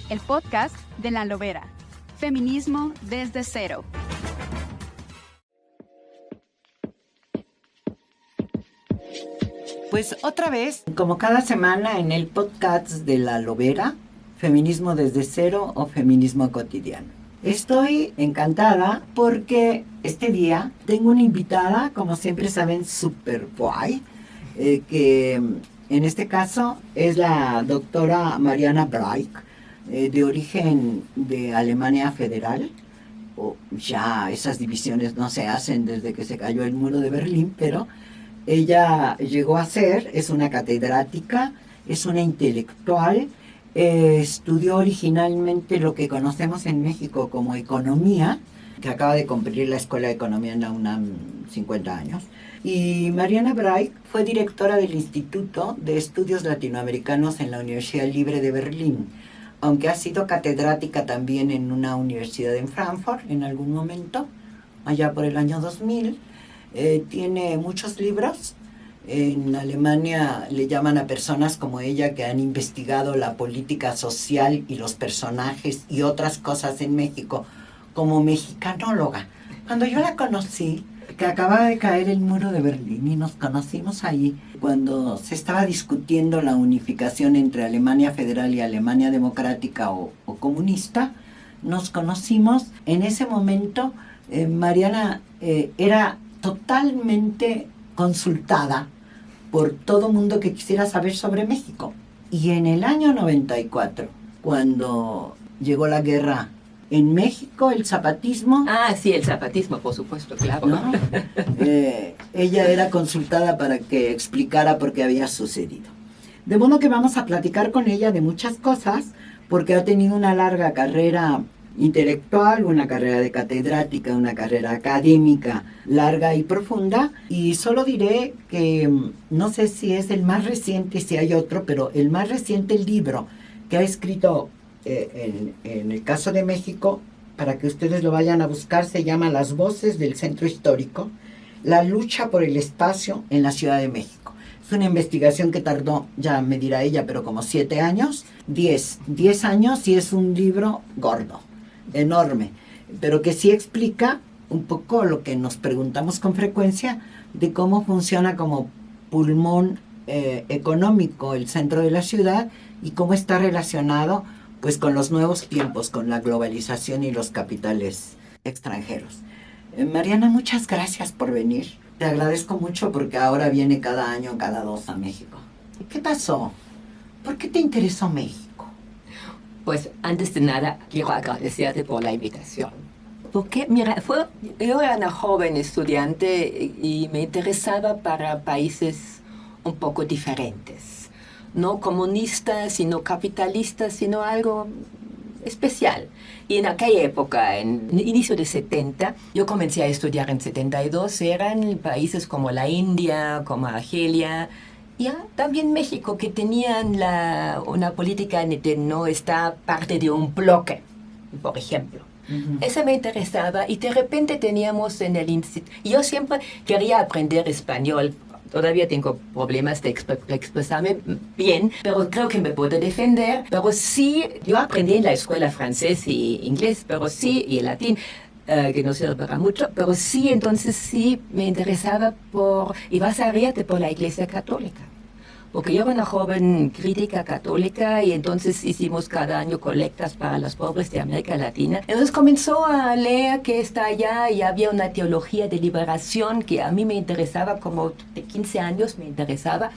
el podcast de La Lobera. Feminismo desde cero. Pues otra vez, como cada semana en el podcast de La Lobera, Feminismo desde cero o Feminismo cotidiano. Estoy encantada porque este día tengo una invitada, como siempre saben, súper guay, que en este caso es la doctora Mariana Braik, de origen de Alemania Federal. Ya esas divisiones no se hacen desde que se cayó el muro de Berlín, pero ella llegó a ser, es una catedrática, es una intelectual, estudió originalmente lo que conocemos en México como economía, que acaba de cumplir la Escuela de Economía en la UNAM 50 años. Y Mariana Braik fue directora del Instituto de Estudios Latinoamericanos en la Universidad Libre de Berlín, aunque ha sido catedrática también en una universidad en Frankfurt en algún momento, allá por el año 2000. Tiene muchos libros. En Alemania le llaman a personas como ella que han investigado la política social y los personajes y otras cosas en México como mexicanóloga. Cuando yo la conocí, que acababa de caer el muro de Berlín y nos conocimos ahí cuando se estaba discutiendo la unificación entre Alemania Federal y Alemania Democrática o comunista, nos conocimos. En ese momento Mariana era totalmente consultada por todo mundo que quisiera saber sobre México. Y en el año 94, cuando llegó la guerra en México, el zapatismo... Ah, sí, el zapatismo, por supuesto, claro. ¿No? Ella era consultada para que explicara por qué había sucedido. De modo que vamos a platicar con ella de muchas cosas, porque ha tenido una larga carrera intelectual, una carrera de catedrática, una carrera académica larga y profunda, y solo diré que no sé si es el más reciente, si hay otro, pero el más reciente libro que ha escrito en el caso de México, para que ustedes lo vayan a buscar, se llama Las Voces del Centro Histórico, la lucha por el espacio en la Ciudad de México. Es una investigación que tardó, ya me dirá ella, pero como 7 años, 10 años, y es un libro gordo, enorme, pero que sí explica un poco lo que nos preguntamos con frecuencia de cómo funciona como pulmón económico el centro de la ciudad y cómo está relacionado pues con los nuevos tiempos, con la globalización y los capitales extranjeros. Mariana, muchas gracias por venir. Te agradezco mucho porque ahora viene cada año, cada 2 a México. ¿Qué pasó? ¿Por qué te interesó México? Pues antes de nada, quiero agradecerte por la invitación. Porque, mira, yo era una joven estudiante y me interesaba para países un poco diferentes. No comunistas, sino capitalistas, sino algo especial. Y en aquella época, en el inicio de 70, yo comencé a estudiar en 72, eran países como la India, como Argelia, y también México, que tenían una política de no estar parte de un bloque, por ejemplo. Uh-huh. Eso me interesaba, y de repente teníamos en el instituto... Yo siempre quería aprender español. Todavía tengo problemas de expresarme bien, pero creo que me puedo defender. Pero sí, yo aprendí en la escuela francés y inglés, pero sí, y el latín, que no sirve para mucho, pero sí, entonces sí me interesaba y vas a reírte por la Iglesia Católica. Porque yo era una joven crítica católica y entonces hicimos cada año colectas para los pobres de América Latina. Entonces comenzó a leer que está allá y había una teología de liberación que a mí me interesaba, como de 15 años me interesaba.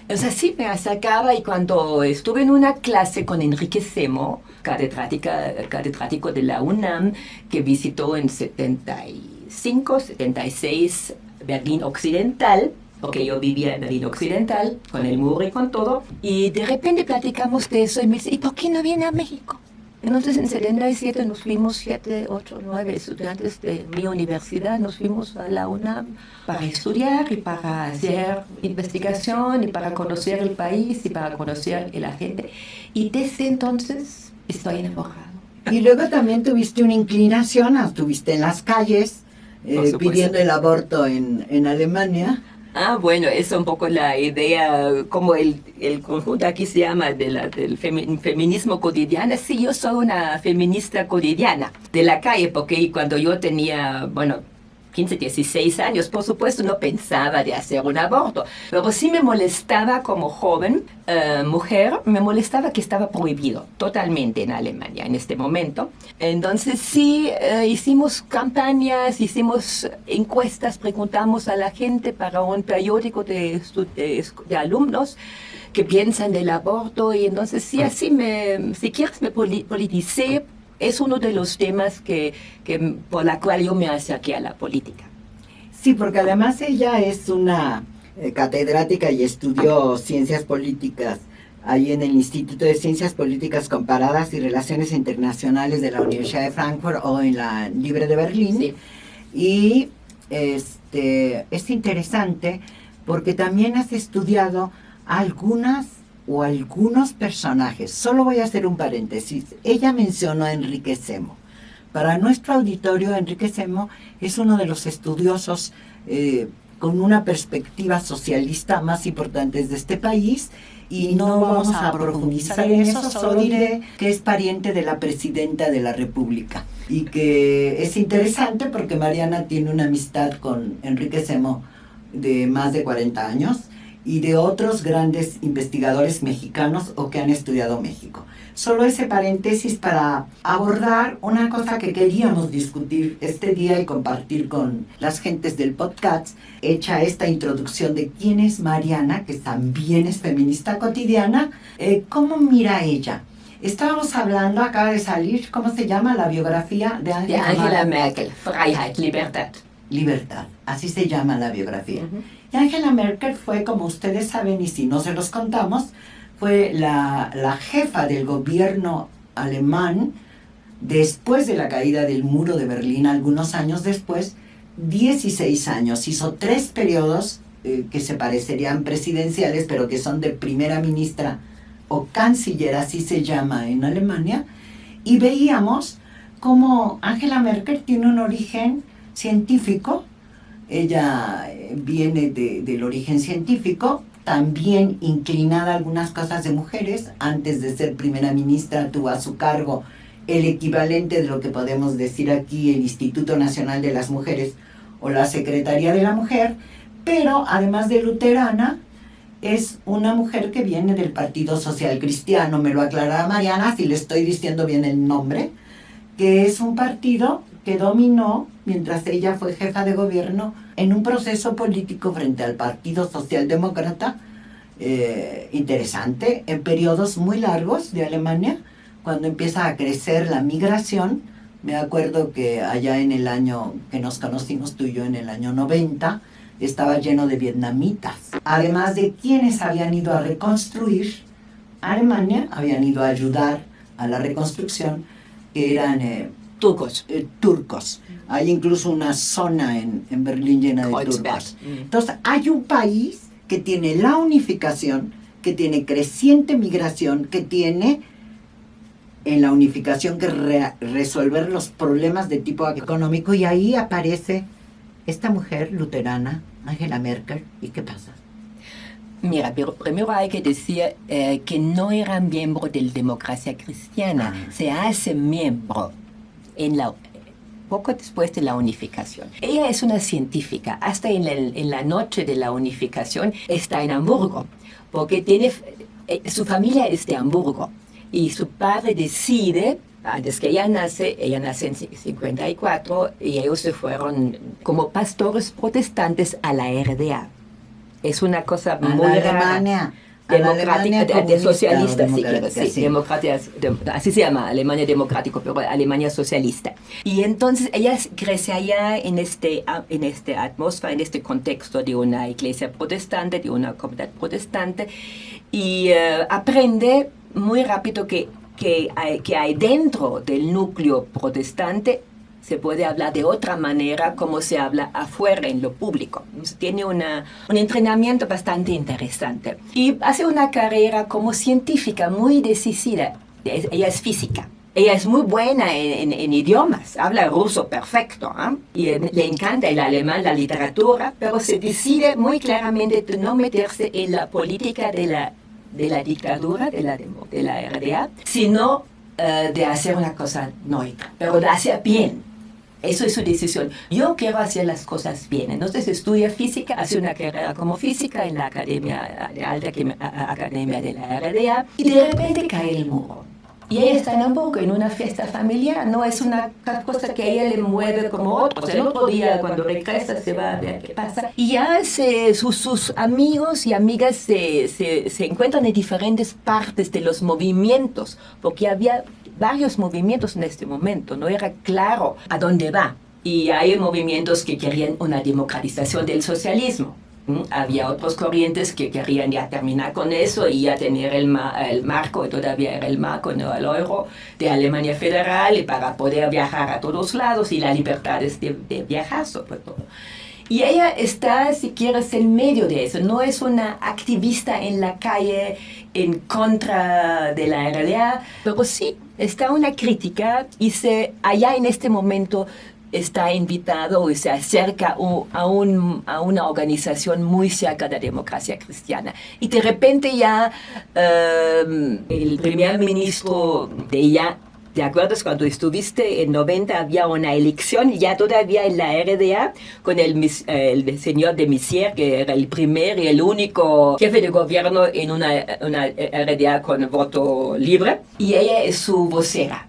Entonces sí, me acercaba, y cuando estuve en una clase con Enrique Semo, catedrático de la UNAM, que visitó en 75, 76 Berlín Occidental, porque yo vivía en Berlín Occidental, con el muro y con todo, y de repente platicamos de eso y me dice, ¿y por qué no viene a México? Entonces en 77 nos fuimos 7, 8, 9 estudiantes de mi universidad, nos fuimos a la UNAM para estudiar y para hacer investigación y para conocer el país y para conocer a la gente. Y desde entonces estoy enamorado. Y luego también tuviste una inclinación, estuviste en las calles pidiendo el aborto en Alemania. Bueno, es un poco la idea, como el conjunto aquí se llama, del feminismo cotidiano. Sí, yo soy una feminista cotidiana de la calle, porque cuando yo tenía, 15, 16 años, por supuesto no pensaba de hacer un aborto, pero sí me molestaba como joven mujer, me molestaba que estaba prohibido totalmente en Alemania en este momento. Entonces sí, hicimos campañas, hicimos encuestas, preguntamos a la gente para un periódico de alumnos que piensan del aborto, y entonces sí, así si quieres me politicé. Es uno de los temas por la cual yo me acerqué a la política. Sí, porque además ella es una catedrática y estudió ciencias políticas ahí en el Instituto de Ciencias Políticas Comparadas y Relaciones Internacionales de la Universidad de Frankfurt o en la Libre de Berlín. Sí. Y es interesante porque también has estudiado algunos personajes. Solo voy a hacer un paréntesis. Ella mencionó a Enrique Semo. Para nuestro auditorio, Enrique Semo es uno de los estudiosos con una perspectiva socialista más importantes de este país, y no vamos a profundizar en eso, solo diré que es pariente de la presidenta de la República y que es interesante porque Mariana tiene una amistad con Enrique Semo de más de 40 años y de otros grandes investigadores mexicanos o que han estudiado México. Solo ese paréntesis para abordar una cosa que queríamos discutir este día y compartir con las gentes del podcast, hecha esta introducción de quién es Mariana, que también es feminista cotidiana. ¿Cómo mira ella? Estábamos hablando, acaba de salir, ¿cómo se llama la biografía de Angela Merkel? Freiheit, Libertad. Libertad, así se llama la biografía. Uh-huh. Y Angela Merkel fue, como ustedes saben, y si no se los contamos, fue la jefa del gobierno alemán después de la caída del muro de Berlín, algunos años después, 16 años. Hizo 3 periodos que se parecerían presidenciales, pero que son de primera ministra o canciller, así se llama en Alemania, y veíamos cómo Angela Merkel tiene un origen científico. Ella viene del origen científico, también inclinada a algunas cosas de mujeres. Antes de ser primera ministra tuvo a su cargo el equivalente de lo que podemos decir aquí el Instituto Nacional de las Mujeres o la Secretaría de la Mujer, pero además de luterana, es una mujer que viene del Partido Social Cristiano. Me lo aclarará Mariana si le estoy diciendo bien el nombre, que es un partido que dominó, mientras ella fue jefa de gobierno, en un proceso político frente al Partido Socialdemócrata, interesante, en periodos muy largos de Alemania, cuando empieza a crecer la migración. Me acuerdo que allá en el año que nos conocimos tú y yo, en el año 90, estaba lleno de vietnamitas, además de quienes habían ido a reconstruir Alemania, habían ido a ayudar a la reconstrucción, que eran turcos. Hay incluso una zona en Berlín llena de turcos. Entonces hay un país que tiene la unificación, que tiene creciente migración, que tiene en la unificación que resolver los problemas de tipo económico, y ahí aparece esta mujer luterana, Angela Merkel. ¿Y qué pasa? Mira, pero primero hay que decir que no era miembro de la democracia cristiana. Se hace miembro poco después de la unificación. Ella es una científica. Hasta en la noche de la unificación está en Hamburgo, porque su familia es de Hamburgo. Y su padre decide, antes que ella nace en 54, y ellos se fueron como pastores protestantes a la RDA. Es una cosa muy Alemania. Democrática, de socialista, sí, sí. Así se llama, Alemania democrático, pero Alemania socialista. Y entonces ella crece allá en esta atmósfera, en este contexto de una iglesia protestante, de una comunidad protestante, y aprende muy rápido que hay dentro del núcleo protestante se puede hablar de otra manera como se habla afuera en lo público. Tiene un entrenamiento bastante interesante. Y hace una carrera como científica muy decidida. Ella es física. Ella es muy buena en idiomas, habla ruso perfecto, ¿eh? Y le encanta el alemán, la literatura, pero se decide muy claramente de no meterse en la política de la dictadura, de la RDA, sino de hacer una cosa neutra, pero de hacer bien. Eso es su decisión. Yo quiero hacer las cosas bien. Entonces estudia física, hace una carrera como física en la Academia de Alta Academia de la RDA y de repente cae el muro. Y ella está en Hamburgo en una fiesta familiar, no es una cosa que a ella le mueve como otros. El otro día cuando regresa se va a ver qué pasa. Y ya sus amigos y amigas se encuentran en diferentes partes de los movimientos, porque había varios movimientos en este momento, no era claro a dónde va. Y hay movimientos que querían una democratización del socialismo. Había otros corrientes que querían ya terminar con eso y ya tener el marco, y todavía era el marco, no el euro, de Alemania Federal, y para poder viajar a todos lados y la libertad es de viajar sobre todo. Y ella está, si quieres, en medio de eso. No es una activista en la calle en contra de la RDA, pero sí está una crítica y allá en este momento está invitado y se acerca a una organización muy cerca de la democracia cristiana. Y de repente ya el primer ministro de ella, ¿te acuerdas cuando estuviste en 90 había una elección ya todavía en la RDA con el señor de Maizière, que era el primer y el único jefe de gobierno en una RDA con voto libre? Y ella es su vocera.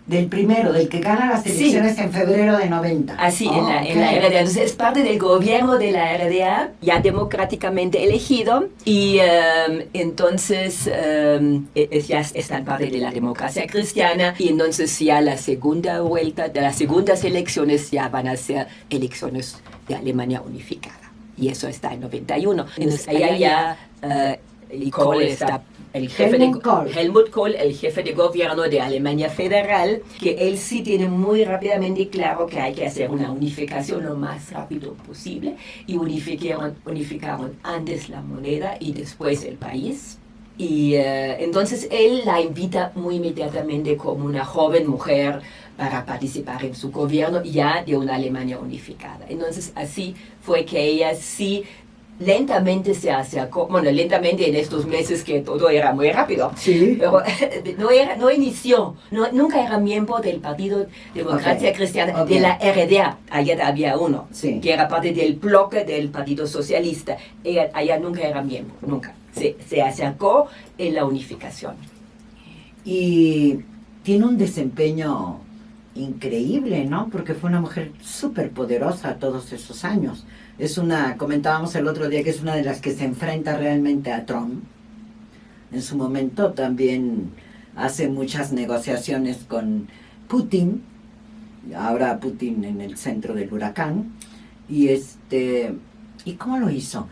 Del primero, del que gana las elecciones sí. En febrero de 90. Así, en la RDA. Entonces es parte del gobierno de la RDA, ya democráticamente elegido, y entonces ya están parte de la democracia cristiana, y entonces ya la segunda vuelta, de las segundas elecciones ya van a ser elecciones de Alemania unificada. Y eso está en 91. Entonces allá ya Kohl está... Helmut Kohl, el jefe de gobierno de Alemania Federal, que él sí tiene muy rápidamente claro que hay que hacer una unificación lo más rápido posible, y unificaron antes la moneda y después el país. Y entonces él la invita muy inmediatamente como una joven mujer para participar en su gobierno ya de una Alemania unificada. Entonces así fue que ella sí lentamente se acercó, bueno, lentamente en estos meses que todo era muy rápido, sí. Pero no inició, nunca era miembro del Partido Democracia Cristiana, de la RDA, allá había uno, sí. Que era parte del bloque del Partido Socialista, allá nunca era miembro, nunca, se acercó en la unificación. Y tiene un desempeño increíble, ¿no? Porque fue una mujer súper poderosa todos esos años. Comentábamos el otro día que es una de las que se enfrenta realmente a Trump. En su momento también hace muchas negociaciones con Putin, ahora Putin en el centro del huracán. ¿Y cómo lo hizo?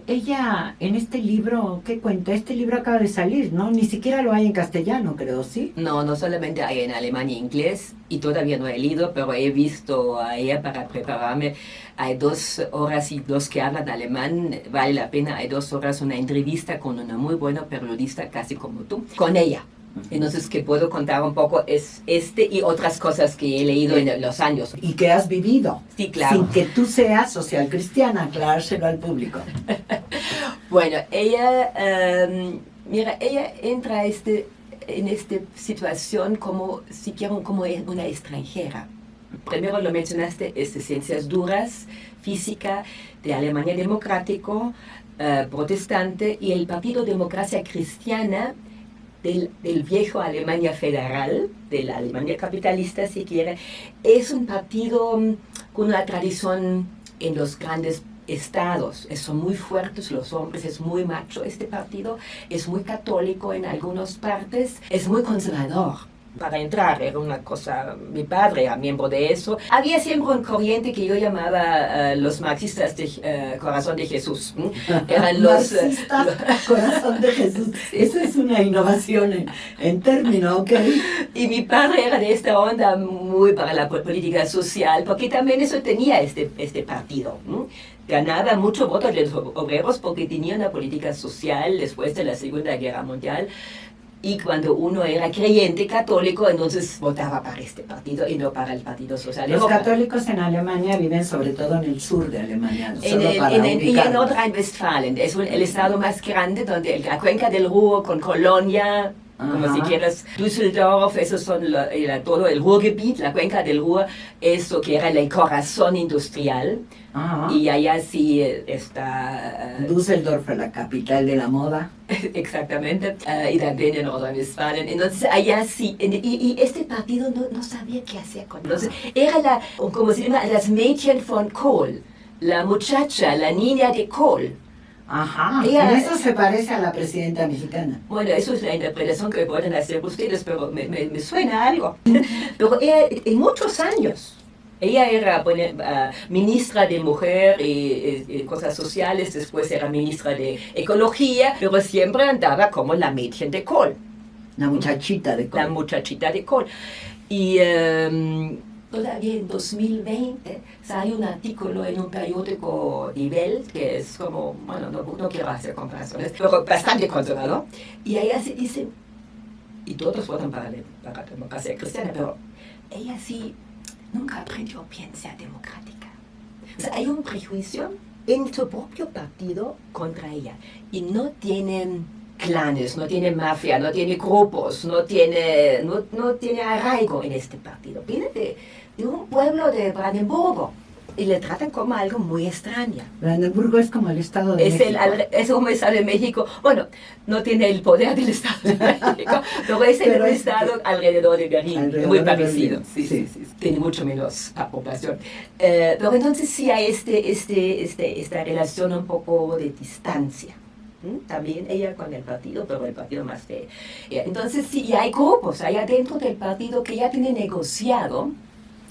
Ella en este libro, ¿qué cuenta? Este libro acaba de salir, ¿no? Ni siquiera lo hay en castellano, creo, ¿sí? No solamente hay en alemán y inglés, y todavía no he leído, pero he visto a ella para prepararme. Hay 2 horas y los que hablan alemán, vale la pena, hay 2 horas una entrevista con una muy buena periodista, casi como tú, con ella. Entonces, que puedo contar un poco es y otras cosas que he leído en los años. Y que has vivido. Sí, claro. Sin que tú seas social cristiana, aclarárselo al público. Bueno, ella entra en esta situación como, si quiero, como una extranjera. Primero lo mencionaste, es de ciencias duras, física, de Alemania democrático, protestante, y el Partido Democracia Cristiana del viejo Alemania Federal, de la Alemania capitalista si quiere, es un partido con una tradición en los grandes estados. Son muy fuertes los hombres, es muy macho este partido, es muy católico en algunas partes, es muy conservador. Para entrar era una cosa, mi padre era miembro de eso. Había siempre un corriente que yo llamaba los marxistas de Corazón de Jesús. Eran los marxistas Corazón de Jesús. Eso es una innovación en término, ¿ok? Y mi padre era de esta onda muy para la política social, porque también eso tenía este partido. Ganaba mucho voto de los obreros porque tenía una política social después de la Segunda Guerra Mundial Y cuando uno era creyente católico, entonces votaba para este partido y no para el Partido Los Socialdemócrata. católicos en Alemania viven sobre todo en el sur de Alemania, En, solo para y en ubicarlos. Nordrhein-Westfalen, es el estado más grande donde la cuenca del Ruhr con Colonia, como Ajá. si quieras, Düsseldorf, esos son todo el Ruhrgebiet, la cuenca del Ruhr, eso que era el corazón industrial. Ajá. Y allá sí está... Düsseldorf, la capital de la moda. Exactamente, y también en Nordrhein-Westfalen. Entonces, allá sí, y este partido no sabía qué hacía con. Entonces, era como se llama, las Mädchen von Kohl, la muchacha, la niña de Kohl. Ajá, Ella- en eso se parece a la presidenta mexicana. Bueno, eso es la interpretación que pueden hacer ustedes, pero me suena algo. Pero ella, en muchos años, ella era ministra de Mujer y Cosas Sociales, después era ministra de Ecología, pero siempre andaba como la Mädchen de Kohl. La muchachita de La Col. muchachita de Kohl. Y todavía en 2020 salió un artículo en un periódico Die Welt, que es como, bueno, no quiero hacer comparaciones, pero bastante conservador. Y ella se dice, y todos votan para la democracia cristiana, pero ella sí nunca aprendió bien ser democrática. O sea, hay un prejuicio en su propio partido contra ella. Y no tienen clanes, no tiene mafia, no tiene grupos, no tiene arraigo en este partido. Viene de un pueblo de Brandenburgo y le tratan como algo muy extraño. Brandenburgo es como el estado de Es, México. es como el Estado de México. Bueno, no tiene el poder del Estado de México, pero es Pero el es Estado alrededor de Berlín, alrededor muy de parecido. Berlín, Sí, sí. sí, sí. Tiene mucho menos población. Pero entonces sí hay esta relación un poco de distancia. También ella con el partido, pero el partido más de... Entonces sí, y hay grupos allá dentro del partido que ya tienen negociado.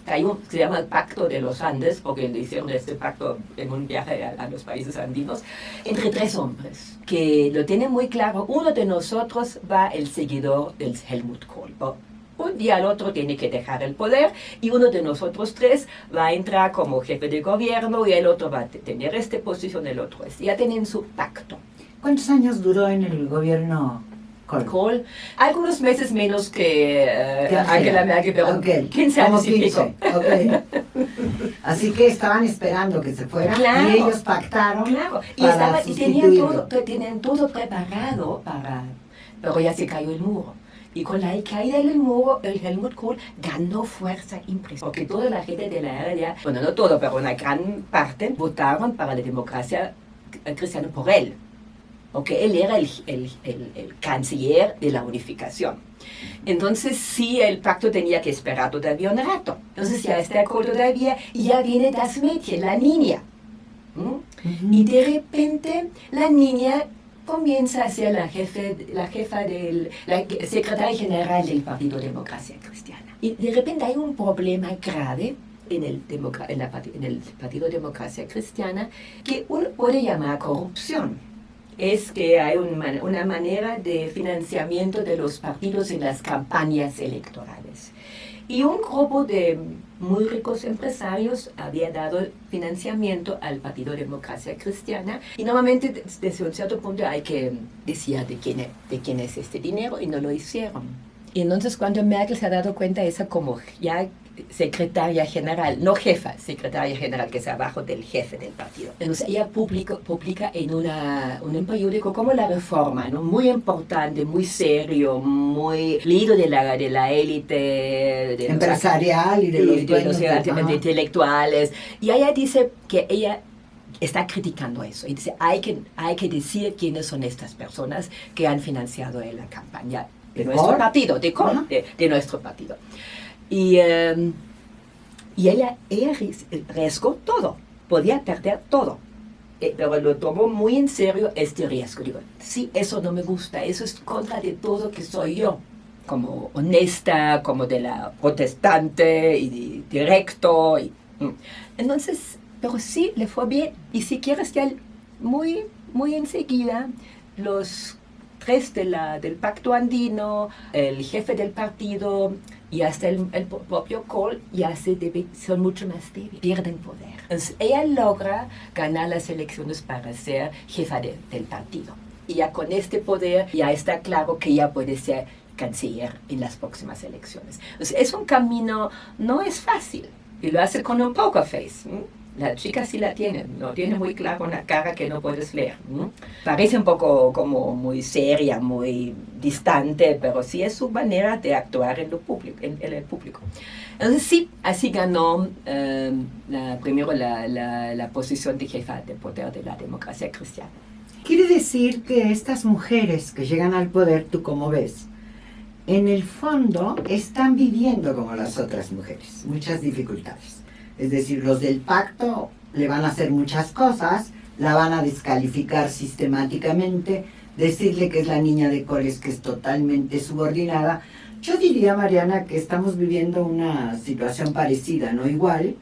Hay un que se llama el Pacto de los Andes, porque hicieron este pacto en un viaje a los países andinos, entre 3 hombres, que lo tienen muy claro. Uno de nosotros va el seguidor del Helmut Kohl. Un día al otro tiene que dejar el poder y uno de nosotros 3 va a entrar como jefe de gobierno y el otro va a tener esta posición, el otro es. Ya tienen su pacto. ¿Cuántos años duró en el gobierno Kohl? Kohl, algunos meses menos que Angela Merkel, pero Ok, 15 como años y pico. 15, ok. Así que estaban esperando que se fuera Claro. y ellos pactaron Claro, y, para sustituirlo. tenían todo preparado para... Pero ya se cayó el muro. Y con la caída del muro, el Helmut Kohl ganó fuerza impresionante. Porque toda la gente de la área, bueno, no todo, pero una gran parte, votaron para la democracia cristiana por él. Porque él era el canciller de la unificación. Entonces sí, el pacto tenía que esperar todavía un rato. Entonces ya está todavía y ya viene Das Mädchen, la niña. Y de repente la niña comienza a ser la secretaria general del Partido Democracia Cristiana. Y de repente hay un problema grave en el Partido Democracia Cristiana que uno puede llamar corrupción. Es que hay una manera de financiamiento de los partidos en las campañas electorales. Y un grupo de muy ricos empresarios había dado financiamiento al Partido Democracia Cristiana y normalmente desde un cierto punto hay que decir de quién es este dinero y no lo hicieron. Y entonces cuando Merkel se ha dado cuenta, esa como ya secretaria general, no jefa, secretaria general, que es abajo del jefe del partido. Entonces ella publica en un periódico como La Reforma, ¿no? Muy importante, muy serio, muy leído de la élite de Empresarial y de los dueños de intelectuales. Y ella dice que ella está criticando eso y dice hay que decir quiénes son estas personas que han financiado la campaña de nuestro partido, de nuestro partido. Y ella arriesgó todo, podía perder todo, pero lo tomó muy en serio este riesgo. Digo, sí, eso no me gusta, eso es contra de todo que soy yo, como honesta, como de la protestante y directo. Entonces, pero sí, le fue bien. Y si quieres ya muy, muy enseguida, los 3 del Pacto Andino, el jefe del partido y hasta el propio Kohl ya son mucho más débiles, pierden poder. Entonces ella logra ganar las elecciones para ser jefa del partido. y ya con este poder ya está claro que ya puede ser canciller en las próximas elecciones. Entonces, es un camino, no es fácil, y lo hace con un poker face. La chica sí la tiene, no tiene muy claro una cara que no puedes leer. Parece un poco como muy seria, muy distante, pero sí es su manera de actuar en, lo público, en el público. Entonces sí, así ganó primero la posición de jefa de poder de la democracia cristiana. Quiere decir que estas mujeres que llegan al poder, tú como ves, en el fondo están viviendo como las otras mujeres, muchas dificultades. Es decir, los del pacto le van a hacer muchas cosas, la van a descalificar sistemáticamente, decirle que es la niña de coles, que es totalmente subordinada. Yo diría, Mariana, que estamos viviendo una situación parecida, no igual,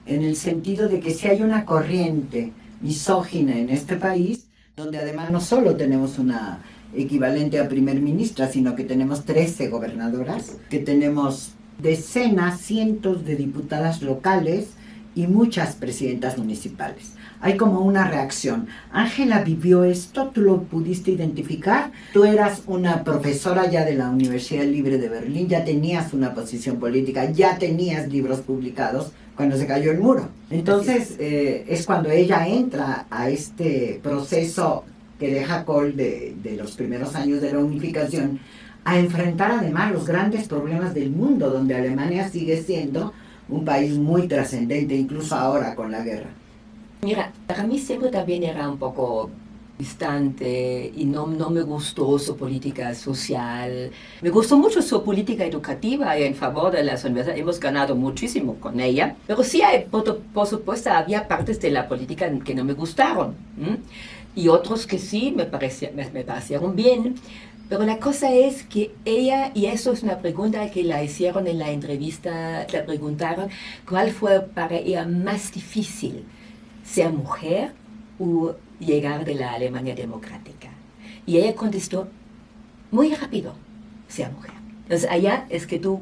en el sentido de que si hay una corriente misógina en este país, donde además no solo tenemos una equivalente a primer ministra, sino que tenemos 13 gobernadoras, que tenemos decenas, cientos de diputadas locales y muchas presidentas municipales. Hay como una reacción. Ángela vivió esto, tú lo pudiste identificar. Tú eras una profesora ya de la Universidad Libre de Berlín, ya tenías una posición política, ya tenías libros publicados cuando se cayó el muro. Entonces es cuando ella entra a este proceso que deja Kohl de los primeros años de la unificación, a enfrentar además los grandes problemas del mundo, donde Alemania sigue siendo un país muy trascendente, incluso ahora con la guerra. Mira, para mí siempre también era un poco distante y no me gustó su política social. Me gustó mucho su política educativa en favor de las universidades. Hemos ganado muchísimo con ella. Pero sí, por supuesto, había partes de la política que no me gustaron. Y otros que sí me parecieron bien. Pero la cosa es que ella, y eso es una pregunta que la hicieron en la entrevista, le preguntaron cuál fue para ella más difícil, ser mujer o llegar de la Alemania democrática. Y ella contestó muy rápido, ser mujer. Entonces allá es que tú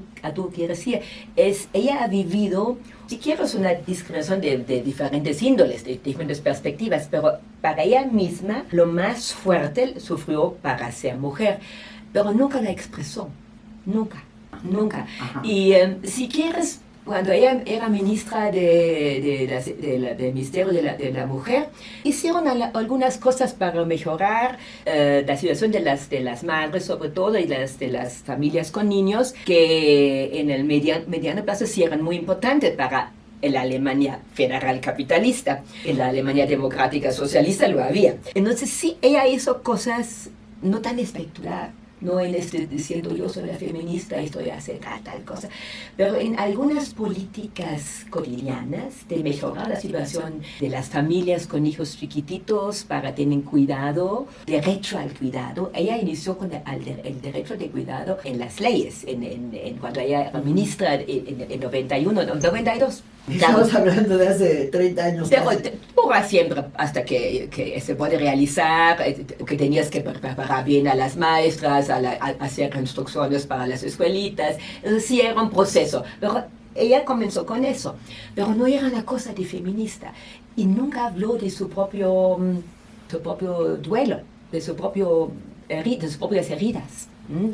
quieres decir, ella ha vivido, si quieres, una discriminación de diferentes índoles, de diferentes perspectivas, pero para ella misma lo más fuerte sufrió para ser mujer, pero nunca la expresó, nunca. Ajá. Y si quieres, cuando ella era ministra del Ministerio de la Mujer, hicieron algunas cosas para mejorar la situación de las madres, sobre todo, y de las familias con niños, que en el mediano plazo sí eran muy importantes para la Alemania federal capitalista. En la Alemania democrática socialista lo había. Entonces sí, ella hizo cosas no tan espectaculares. No en diciendo yo soy la feminista y estoy haciendo tal cosa, pero en algunas políticas cotidianas de mejorar la situación de las familias con hijos chiquititos para tener cuidado, derecho al cuidado. Ella inició con el derecho de cuidado en las leyes, cuando ella era ministra en 91, 92. Estamos hablando de hace 30 años. Por siempre, hasta que se puede realizar, que tenías que preparar bien a las maestras, a hacer instrucciones para las escuelitas. Sí, era un proceso. Pero ella comenzó con eso. Pero no era una cosa de feminista. Y nunca habló de su propio duelo, de sus propias heridas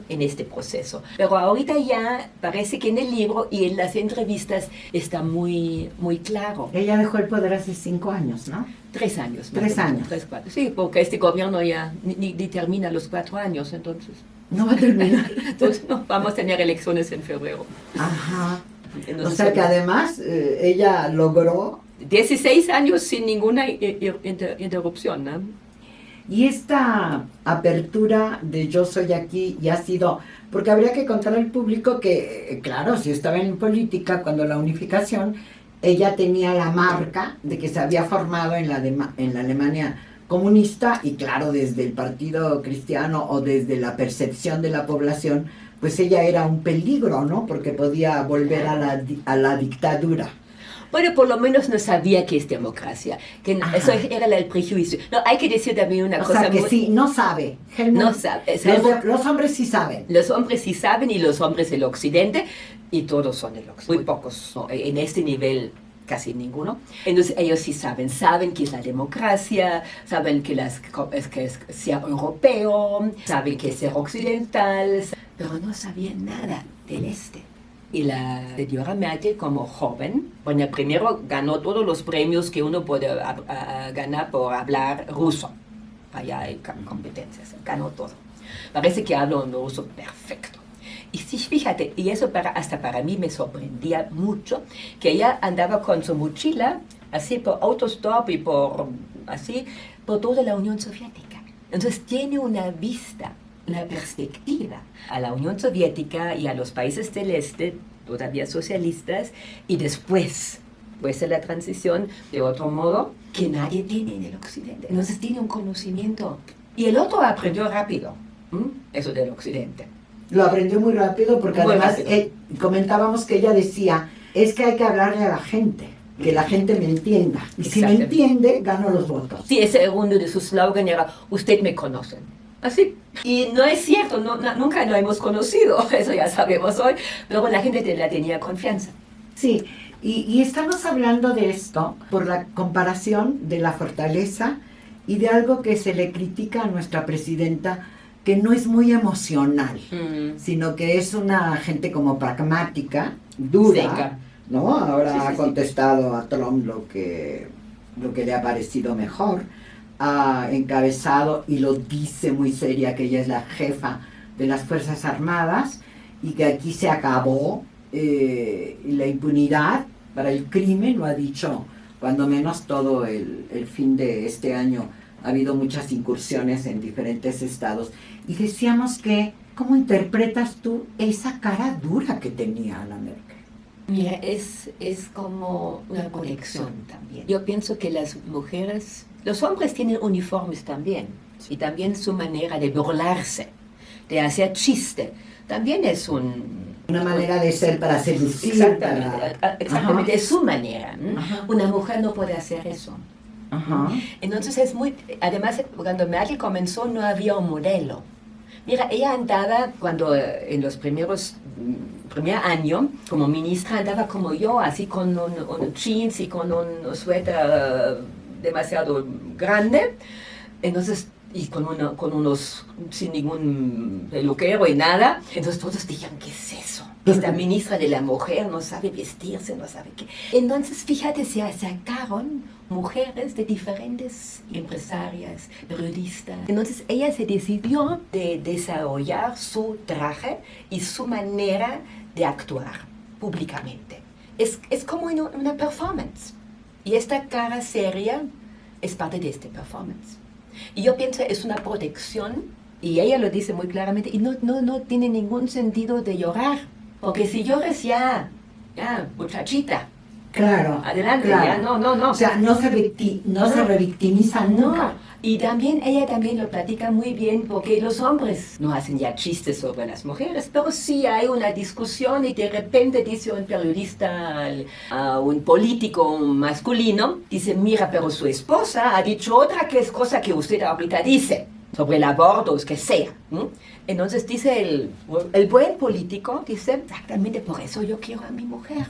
en este proceso. Pero ahorita ya parece que en el libro y en las entrevistas está muy, muy claro. Ella dejó el poder hace 5 años, ¿no? 3 años. 3 años. 4. Sí, porque este gobierno ya ni termina los 4 años, entonces. No va a terminar. Entonces no, vamos a tener elecciones en febrero. Ajá. Entonces, o sea que además ella logró... 16 años sin ninguna interrupción, ¿no? Y esta apertura de Yo Soy Aquí ya ha sido, porque habría que contar al público que, claro, si estaba en política cuando la unificación, ella tenía la marca de que se había formado en la Alemania comunista y claro, desde el Partido Cristiano o desde la percepción de la población, pues ella era un peligro, ¿no? Porque podía volver a la dictadura. Bueno, por lo menos no sabía que es democracia, que eso era el prejuicio. No, hay que decir también una cosa. O sea, que sí, no sabe. Helmut, no sabe. Los hombres sí saben. Los hombres sí saben y los hombres del occidente, y todos son del occidente. Muy pocos en este nivel casi ninguno. Entonces ellos sí saben qué es la democracia, saben que es ser europeo, saben que es ser occidental, pero no sabían nada del este. Y la señora Merkel, como joven, bueno, primero ganó todos los premios que uno puede ganar por hablar ruso. Allá hay competencias, ganó todo. Parece que habla un ruso perfecto. Y sí, fíjate, y eso hasta para mí me sorprendía mucho, que ella andaba con su mochila, así por autostop y por toda la Unión Soviética. Entonces tiene una vista, una perspectiva a la Unión Soviética y a los países del este, todavía socialistas, y después de la transición, de otro modo, que nadie tiene en el occidente. Entonces tiene un conocimiento. Y el otro aprendió rápido, eso del occidente. Lo aprendió muy rápido porque Muy además rápido. comentábamos que ella decía, es que hay que hablarle a la gente, que la gente me entienda. Y si me Exacto. entiende, gano los votos. Sí, ese uno de sus slogans era, usted me conoce. Así. Y no es cierto, nunca lo hemos conocido, eso ya sabemos hoy, pero la gente la tenía confianza. Sí, y estamos hablando de esto por la comparación de la fortaleza y de algo que se le critica a nuestra presidenta, que no es muy emocional, sino que es una gente como pragmática, dura, Seca. ¿no? Ahora Sí, sí, ha sí. contestado a Trump lo que le ha parecido mejor, ha encabezado y lo dice muy seria que ella es la jefa de las Fuerzas Armadas y que aquí se acabó la impunidad para el crimen, lo ha dicho cuando menos todo el fin de este año. Ha habido muchas incursiones en diferentes estados. Y decíamos que, ¿cómo interpretas tú esa cara dura que tenía Ana Merkel? Mira, es como una conexión también. Yo pienso que las mujeres, los hombres tienen uniformes también, y también su manera de burlarse, de hacer chiste, también es Una manera de ser para seducir. Exactamente, es su manera. Ajá. Una mujer no puede hacer eso. Ajá. Entonces además cuando Merkel comenzó no había un modelo. Mira, ella andaba en los primer año como ministra, andaba como yo, así con un jeans y con un suéter demasiado grande, entonces, y con unos, sin ningún peluquero y nada, entonces todos dijeron, ¿qué es eso? Esta ministra de la mujer no sabe vestirse, no sabe qué. Entonces, fíjate, se acercaron mujeres de diferentes empresarias, periodistas. Entonces, ella se decidió de desarrollar su traje y su manera de actuar públicamente. Es como una performance. Y esta cara seria es parte de esta performance. Y yo pienso es una protección, y ella lo dice muy claramente, y no tiene ningún sentido de llorar. Porque si llores ya, muchachita, Claro. adelante, claro. ya, no. O sea, no se revictimiza nunca. No. Y ella también lo platica muy bien porque los hombres no hacen ya chistes sobre las mujeres, pero sí hay una discusión y de repente dice un periodista a un político masculino, dice, mira, pero su esposa ha dicho otra cosa que usted ahorita dice sobre el aborto, es que sea. Entonces dice el buen político, dice, exactamente por eso yo quiero a mi mujer.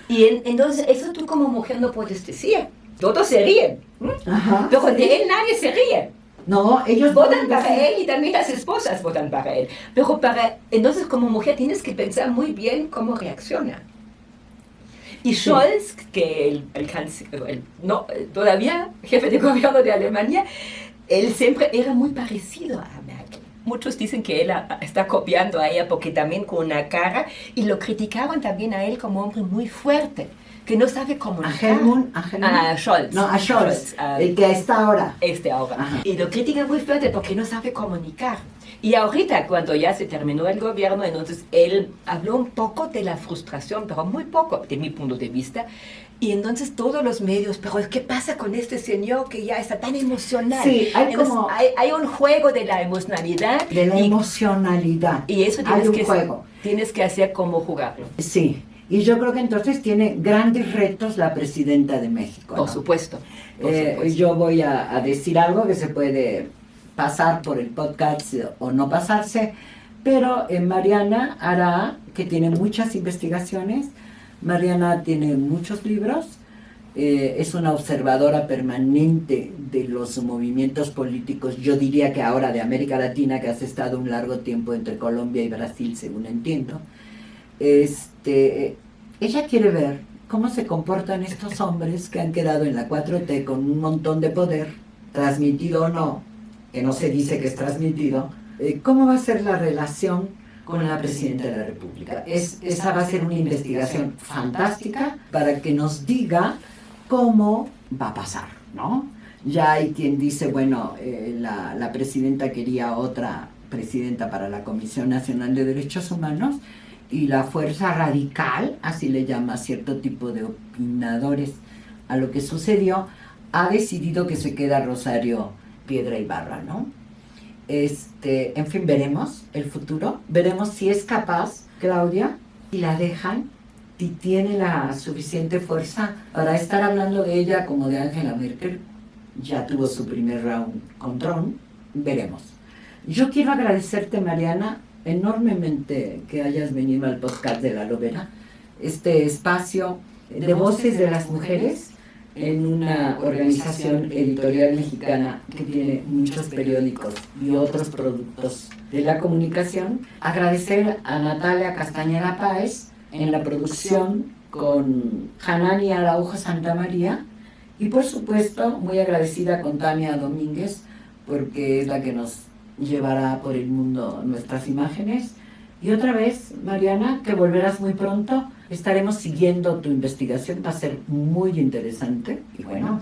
Y entonces eso tú como mujer no puedes decir. Todos se ríen, Ajá, pero sí. de él nadie se ríe. No, ellos Votan pueden para decir- él y también las esposas votan para él. Pero entonces como mujer tienes que pensar muy bien cómo reacciona. Y Scholz, que todavía jefe de gobierno de Alemania, él siempre era muy parecido a Merkel. Muchos dicen que él está copiando a ella porque también con una cara, y lo criticaron también a él como hombre muy fuerte, que no sabe A comunicar. A Scholz. No, a Scholz, a- el que está ahora. ahora. Ajá. Y lo critican muy fuerte porque no sabe comunicar. Y ahorita, cuando ya se terminó el gobierno, entonces él habló un poco de la frustración, pero muy poco, de mi punto de vista. Y entonces todos los medios, pero ¿qué pasa con este señor que ya está tan emocional? Sí, hay Entonces, como- hay un juego de la emocionalidad. De la y, emocionalidad. y eso Hay un tienes juego. que hacer como jugarlo. Sí. Y yo creo que entonces tiene grandes retos la presidenta de México. Por ¿no? supuesto. Por supuesto. Yo voy a decir algo que se puede pasar por el podcast o no pasarse, pero Mariana Ara, que tiene muchas investigaciones, Mariana tiene muchos libros, es una observadora permanente de los movimientos políticos, yo diría que ahora de América Latina, que has estado un largo tiempo entre Colombia y Brasil, según entiendo. Ella quiere ver cómo se comportan estos hombres que han quedado en la 4T con un montón de poder, transmitido o no, que no se dice que es transmitido, cómo va a ser la relación con la Presidenta de la República. Esa va a ser una investigación fantástica para que nos diga cómo va a pasar, ¿no? Ya hay quien dice, bueno, la presidenta quería otra presidenta para la Comisión Nacional de Derechos Humanos, y la fuerza radical, así le llama cierto tipo de opinadores a lo que sucedió, ha decidido que se queda Rosario Piedra Ibarra, ¿no? En fin, veremos el futuro, veremos si es capaz Claudia, si la dejan, si tiene la suficiente fuerza para estar hablando de ella como de Angela Merkel. Ya tuvo su primer round con Trump, veremos. Yo quiero agradecerte, Mariana, enormemente que hayas venido al podcast de La Lobera, este espacio de voces de las mujeres en una organización editorial mexicana que tiene muchos periódicos y otros productos de la comunicación. Agradecer a Natalia Castañeda Páez en la producción con Hanani Araujo Santamaría, y por supuesto muy agradecida con Tania Domínguez, porque es la que nos llevará por el mundo nuestras imágenes. Y otra vez, Mariana, que volverás muy pronto. Estaremos siguiendo tu investigación, va a ser muy interesante. Y bueno,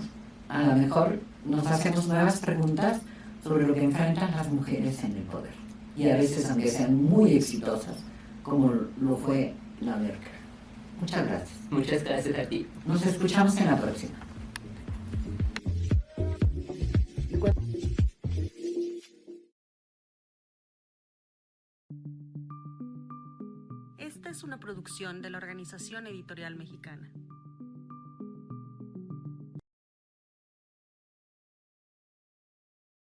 a lo mejor nos hacemos nuevas preguntas sobre lo que enfrentan las mujeres en el poder. Y a veces, aunque sean muy exitosas, como lo fue la Merkel. Muchas gracias. Muchas gracias a ti. Nos escuchamos en la próxima. Esta es una producción de la Organización Editorial Mexicana.